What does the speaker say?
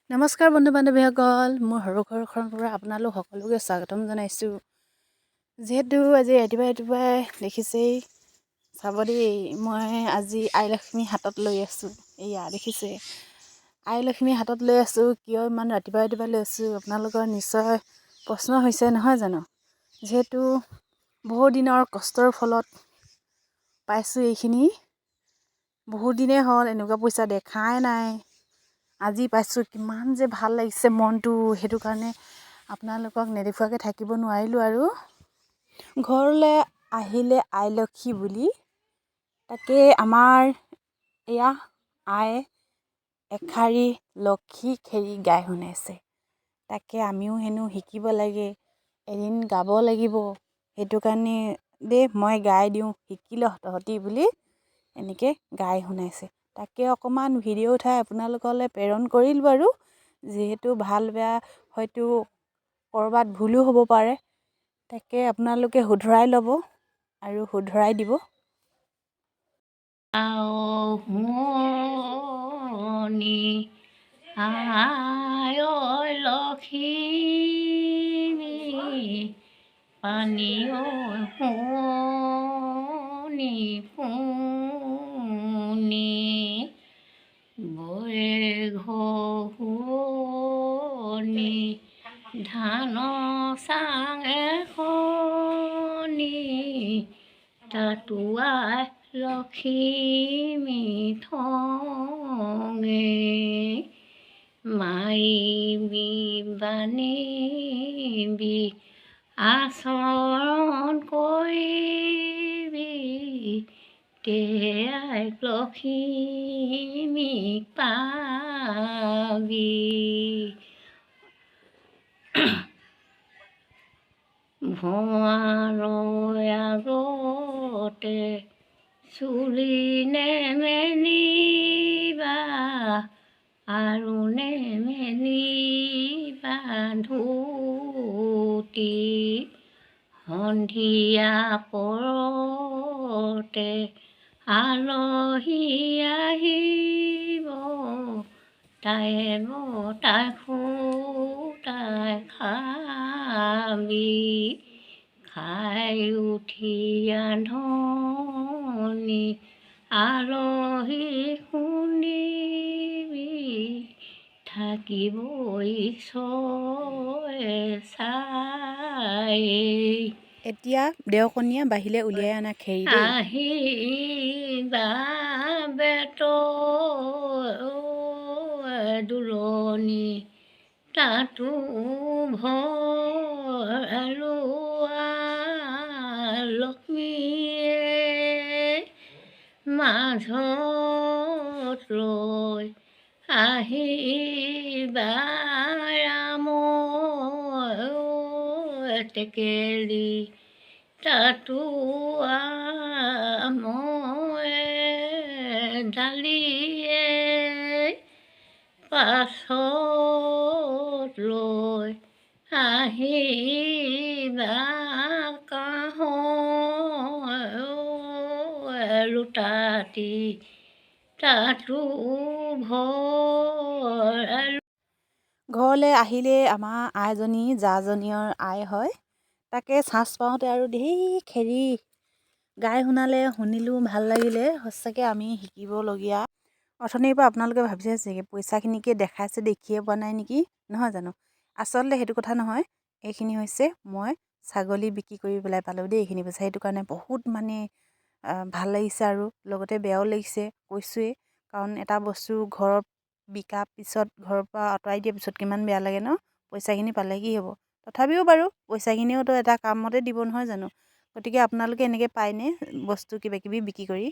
নমস্কাৰ বন্ধু বান্ধৱীসকল, মোৰ সৰু ঘৰখনৰ পৰা আপোনালোক সকলোকে স্বাগতম জনাইছোঁ। যিহেতু আজি ৰাতিপুৱাই দেখিছেই, চাব দেই, মই আজি আইলক্ষ্মী হাতত লৈ আছোঁ। এয়া দেখিছে, আইলক্ষ্মী হাতত লৈ আছোঁ। কিয় ইমান ৰাতিপুৱাই লৈ আছোঁ, আপোনালোকৰ নিশ্চয় প্ৰশ্ন হৈছে নহয় জানো। যিহেতু বহু দিনৰ কষ্টৰ ফলত পাইছোঁ এইখিনি। বহুত দিনেই হ'ল, এনেকুৱা পইচা দেখাই নাই। আজি পাইছোঁ, কিমান যে ভাল লাগিছে মনটো। সেইটো কাৰণে আপোনালোকক নেদেখুৱাকৈ থাকিব নোৱাৰিলোঁ আৰু। ঘৰলৈ আহিলে আইলক্ষী বুলি, তাকে আমাৰ এয়া আই এষাৰি লক্ষী খেৰি গাই শুনাইছে। তাকে আমিও হেনো শিকিব লাগে, এদিন গাব লাগিব। সেইটো কাৰণে দেই, মই গাই দিওঁ, শিকি ল তহঁতি বুলি এনেকৈ গাই শুনাইছে। তাকে অকণমান ভিডিঅ' উঠাই আপোনালোকলৈ প্ৰেৰণ কৰিলোঁ বাৰু। যিহেতু ভাল বেয়া হয়তো ক'ৰবাত ভুলো হ'ব পাৰে, তাকে আপোনালোকে শুধৰাই ল'ব আৰু শুধৰাই দিব। শুৱনি আই লক্ষ্মী পানী শুৱনি শুনি বৰে ঘুৱনি ধান চাং এখনি তাতো আই লক্ষ্মী থঙে মাৰিবি বানিবি আচৰণ কৰিবি তেয়াই লক্ষ্মীক পাবি। ভঁৰালৰ আগতে চুলি নেমেলিবা আৰু নেমেলিবা ধুতি। সন্ধিয়া পৰতে আলহী আহিব, তাই বতাই খুটাই খাবি। খাই উঠি ৰান্ধনি আলহী শুনিবি, থাকিবই চয়ে চাই। এতিয়া দেওকণীয়া বাহিৰে উলিয়াই অনা খেৰি দেই। আহিবা বেত দুলনি তাতো ভৰালো লক্ষ্মীয়ে মাঝত লৈ আহিবা ৰাম টেকেলি তাতো আময়ে ডালিয়ে পাছত লৈ আহিবা কাঁহ লোটাটি তাতো ভৰালো। ঘৰলৈ আহিলে আমাৰ আইজনী জাজনীৰ আই হয়। তাকে চাঞ্চ পাওঁতে আৰু ঢেৰ খেৰি গাই শুনিলোঁ, ভাল লাগিলে। সঁচাকৈ আমি শিকিবলগীয়া। অথনিৰ পৰা আপোনালোকে ভাবিছে চাগে পইচাখিনিকে দেখাইছে, দেখিয়ে পোৱা নাই নেকি, নহয় জানো। আচলতে সেইটো কথা নহয়। এইখিনি হৈছে মই ছাগলী বিক্ৰী কৰি পেলাই পালোঁ দেই এইখিনি পইচা। সেইটো কাৰণে বহুত মানে ভাল লাগিছে আৰু লগতে বেয়াও লাগিছে, কৈছোৱেই। কাৰণ এটা বস্তু ঘৰত বিকাৰ পিছত, ঘৰৰ পৰা আঁতৰাই দিয়াৰ পিছত কিমান বেয়া লাগে ন। পইচাখিনি পালে কি হ'ব, তথাপিও বাৰু পইচাখিনিওতো এটা কামতে দিব নহয় জানো। গতিকে আপোনালোকে এনেকৈ পায়নে বস্তু কিবাকিবি বিক্ৰী কৰি?